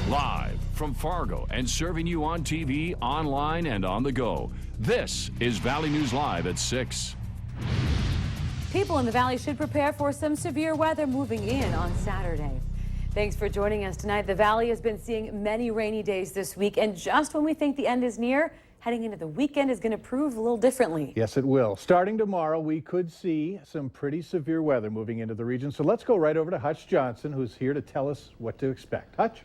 Live from Fargo and serving you on TV, online, and on the go. This is Valley News Live at 6. People in the Valley should prepare for some severe weather moving in on Saturday. Thanks for joining us tonight. The Valley has been seeing many rainy days this week, and just when we think the end is near, heading into the weekend is going to prove a little differently. Yes, it will. Starting tomorrow, we could see some pretty severe weather moving into the region. So let's go right over to Hutch Johnson, who's here to tell us what to expect. Hutch?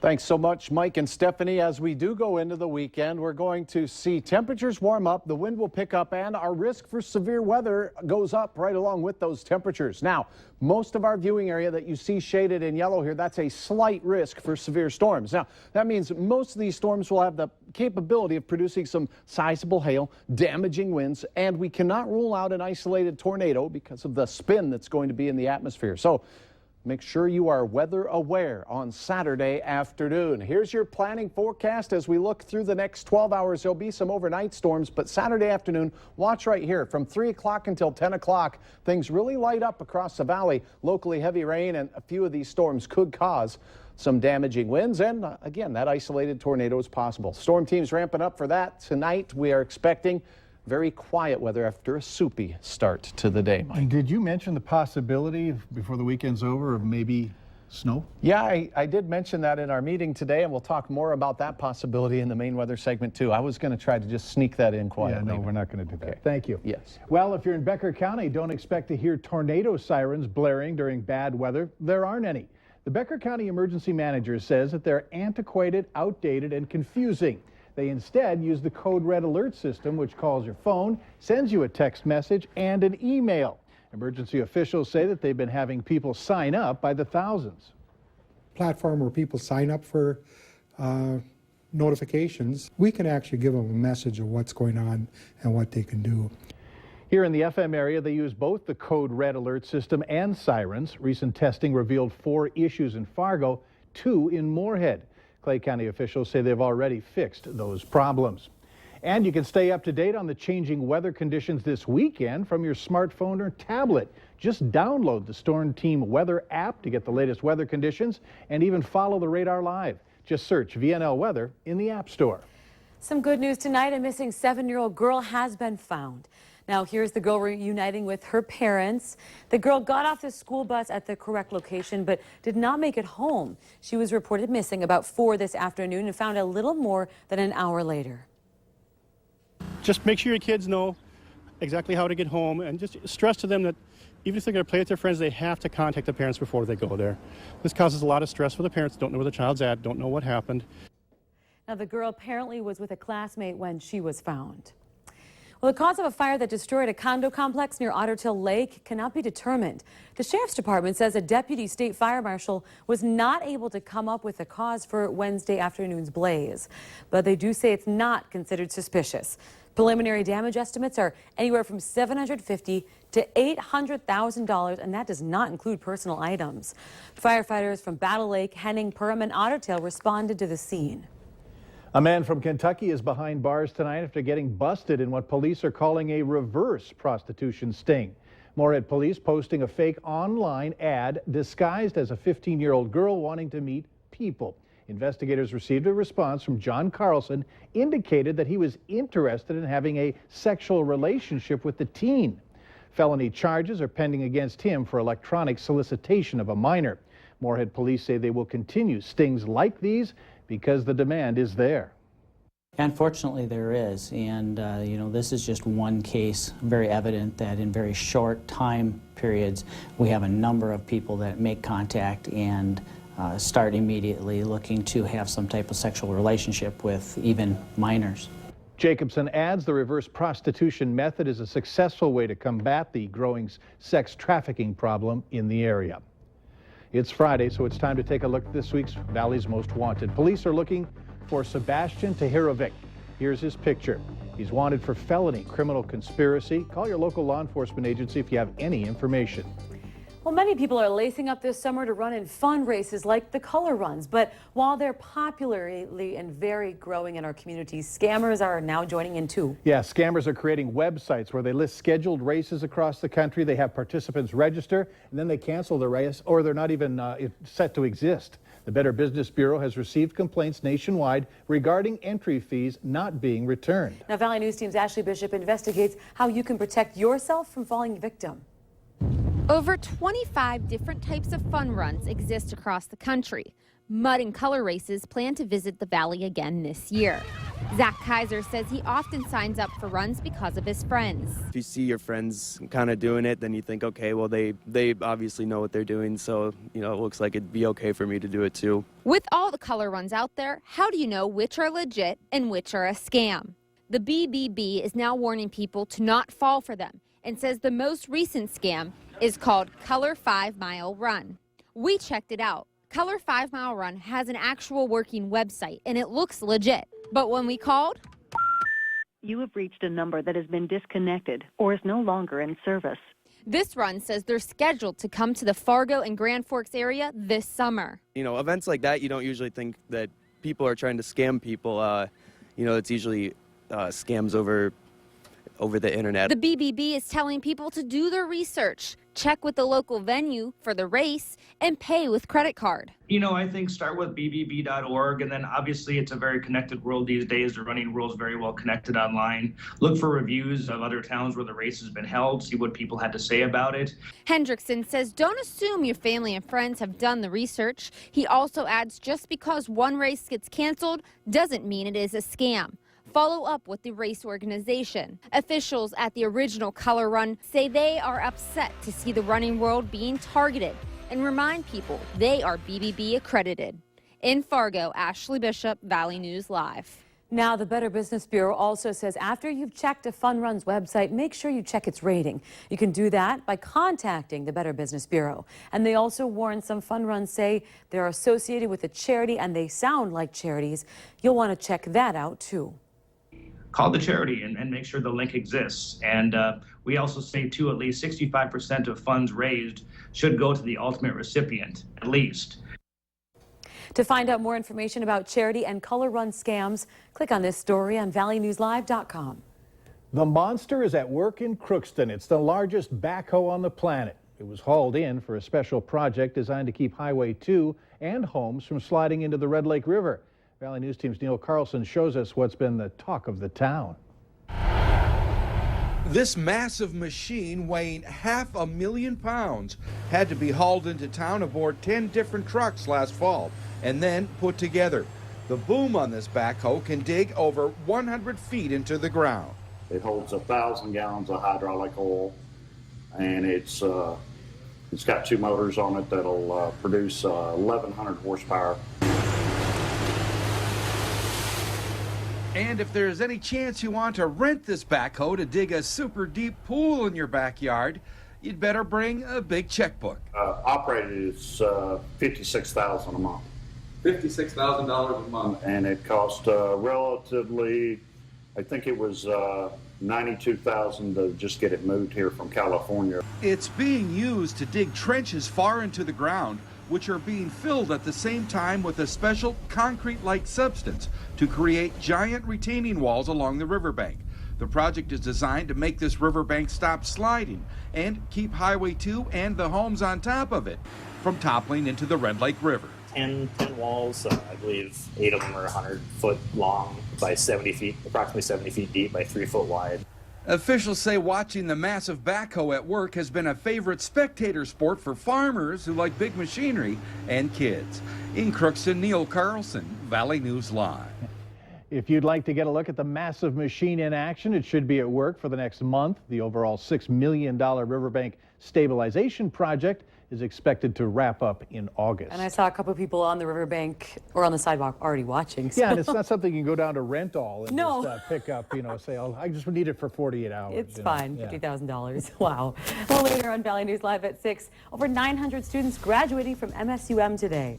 Thanks so much, Mike and Stephanie. As we do go into the weekend, we're going to see temperatures warm up, the wind will pick up, and our risk for severe weather goes up right along with those temperatures. Now, most of our viewing area that you see shaded in yellow here, that's a slight risk for severe storms. Now, that means most of these storms will have the capability of producing some sizable hail, damaging winds, and we cannot rule out an isolated tornado because of the spin that's going to be in the atmosphere. So make sure you are weather aware on Saturday afternoon. Here's your planning forecast as we look through the next 12 hours. There'll be some overnight storms, but Saturday afternoon, watch right here from 3 o'clock until 10 o'clock. Things really light up across the valley. Locally heavy rain, and a few of these storms could cause some damaging winds, and again, that isolated tornado is possible. Storm teams ramping up for that tonight. We are expecting very quiet weather after a soupy start to the day, Mike. And did you mention the possibility before the weekend's over of maybe snow? Yeah, I did mention that in our meeting today, and we'll talk more about that possibility in the main weather segment too. I was going to try to just sneak that in quietly. Yeah, no, we're not going to do that. Thank you. Yes. Well, if you're in Becker County, don't expect to hear tornado sirens blaring during bad weather. There aren't any. The Becker County Emergency Manager says that they're antiquated, outdated, and confusing. They instead use the code red alert system, which calls your phone, sends you a text message, and an email. Emergency officials say that they've been having people sign up by the thousands. Platform where people sign up for notifications, we can actually give them a message of what's going on and what they can do. Here in the FM area, they use both the code red alert system and sirens. Recent testing revealed 4 issues in Fargo, 2 in Moorhead. Clay County officials say they've already fixed those problems. And you can stay up to date on the changing weather conditions this weekend from your smartphone or tablet. Just download the Storm Team Weather app to get the latest weather conditions and even follow the radar live. Just search VNL Weather in the App Store. Some good news tonight. A missing 7-year-old girl has been found. Now, here's the girl reuniting with her parents. The girl got off the school bus at the correct location, but did not make it home. She was reported missing about 4 this afternoon and found a little more than an hour later. Just make sure your kids know exactly how to get home, and just stress to them that even if they're going to play with their friends, they have to contact the parents before they go there. This causes a lot of stress for the parents. Don't know where the child's at, don't know what happened. Now, the girl apparently was with a classmate when she was found. Well, the cause of a fire that destroyed a condo complex near Otter Tail Lake cannot be determined. The Sheriff's Department says a deputy state fire marshal was not able to come up with a cause for Wednesday afternoon's blaze, but they do say it's not considered suspicious. Preliminary damage estimates are anywhere from $750,000 to $800,000, and that does not include personal items. Firefighters from Battle Lake, Henning, Perham, and Otter Tail responded to the scene. A man from Kentucky is behind bars tonight after getting busted in what police are calling a reverse prostitution sting. Moorhead police posting a fake online ad disguised as a 15-year-old girl wanting to meet people. Investigators received a response from John Carlson, indicated that he was interested in having a sexual relationship with the teen. Felony charges are pending against him for electronic solicitation of a minor. Moorhead police say they will continue stings like these because the demand is there. Unfortunately, there is, and this is just one case, very evident that in very short time periods we have a number of people that make contact and start immediately looking to have some type of sexual relationship with even minors. Jacobson adds the reverse prostitution method is a successful way to combat the growing sex trafficking problem in the area. It's Friday, so it's time to take a look at this week's Valley's Most Wanted. Police are looking for Sebastian Tahirovic. Here's his picture. He's wanted for felony criminal conspiracy. Call your local law enforcement agency if you have any information. Well, many people are lacing up this summer to run in fun races like the color runs, but while they're popularly and very growing in our communities, scammers are now joining in too. Yeah, scammers are creating websites where they list scheduled races across the country. They have participants register and then they cancel the race, or they're not even set to exist. The Better Business Bureau has received complaints nationwide regarding entry fees not being returned. Now, Valley News Team's Ashley Bishop investigates how you can protect yourself from falling victim. Over 25 different types of fun runs exist across the country. Mud and color races plan to visit the Valley again this year. Zach Kaiser says he often signs up for runs because of his friends. If you see your friends kind of doing it, then you think, okay, well, they obviously know what they're doing, so, it looks like it'd be okay for me to do it too. With all the color runs out there, how do you know which are legit and which are a scam? The BBB is now warning people to not fall for them and says the most recent scam is called Color 5 Mile Run. We checked it out. Color 5 Mile Run has an actual working website and it looks legit. But when we called, you have reached a number that has been disconnected or is no longer in service. This run says they're scheduled to come to the Fargo and Grand Forks area this summer. Events like that, you don't usually think that people are trying to scam people. It's usually scams over the internet. The BBB is telling people to do their research, check with the local venue for the race, and pay with credit card. I think start with bbb.org, and then obviously it's a very connected world these days. The running world is very well connected online. Look for reviews of other towns where the race has been held, see what people had to say about it. Hendrickson says don't assume your family and friends have done the research. He also adds just because one race gets canceled doesn't mean it is a scam. Follow up with the race organization. Officials at the original Color Run say they are upset to see the running world being targeted and remind people they are BBB accredited. In Fargo, Ashley Bishop, Valley News Live. Now, the Better Business Bureau also says after you've checked a Fun Run's website, make sure you check its rating. You can do that by contacting the Better Business Bureau. And they also warn some Fun Runs say they're associated with a charity and they sound like charities. You'll want to check that out, too. Call the charity and make sure the link exists. And we also say, too, at least 65% of funds raised should go to the ultimate recipient, at least. To find out more information about charity and Color Run scams, click on this story on valleynewslive.com. The monster is at work in Crookston. It's the largest backhoe on the planet. It was hauled in for a special project designed to keep Highway 2 and homes from sliding into the Red Lake River. Valley News Team's Neil Carlson shows us what's been the talk of the town. This massive machine weighing 500,000 pounds had to be hauled into town aboard 10 different trucks last fall and then put together. The boom on this backhoe can dig over 100 feet into the ground. It holds 1,000 gallons of hydraulic oil, and it's got 2 motors on it that'll produce 1,100 horsepower. And if there's any chance you want to rent this backhoe to dig a super deep pool in your backyard, you'd better bring a big checkbook. Operated is $56,000 a month. $56,000 a month. And it cost relatively, I think it was $92,000 to just get it moved here from California. It's being used to dig trenches far into the ground, which are being filled at the same time with a special concrete-like substance to create giant retaining walls along the riverbank. The project is designed to make this riverbank stop sliding and keep Highway 2 and the homes on top of it from toppling into the Red Lake River. 10 walls, I believe 8 of them are 100 foot long by 70 feet, approximately 70 feet deep by 3 foot wide. Officials say watching the massive backhoe at work has been a favorite spectator sport for farmers who like big machinery and kids. In Crookston, Neil Carlson, Valley News Live. If you'd like to get a look at the massive machine in action, it should be at work for the next month. The overall $6 million riverbank stabilization project is expected to wrap up in August. And I saw a couple of people on the riverbank or on the sidewalk already watching. So. Yeah, and it's not something you can go down to rent all and no. just pick up, say, oh, I just need it for 48 hours. It's fine, $50,000. Wow. Well, later on Valley News Live at 6, over 900 students graduating from MSUM today.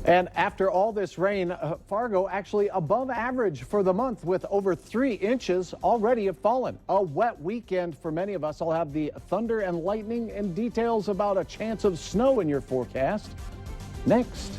And after all this rain, Fargo actually above average for the month with over 3 inches already have fallen. A wet weekend for many of us. I'll have the thunder and lightning and details about a chance of snow in your forecast next.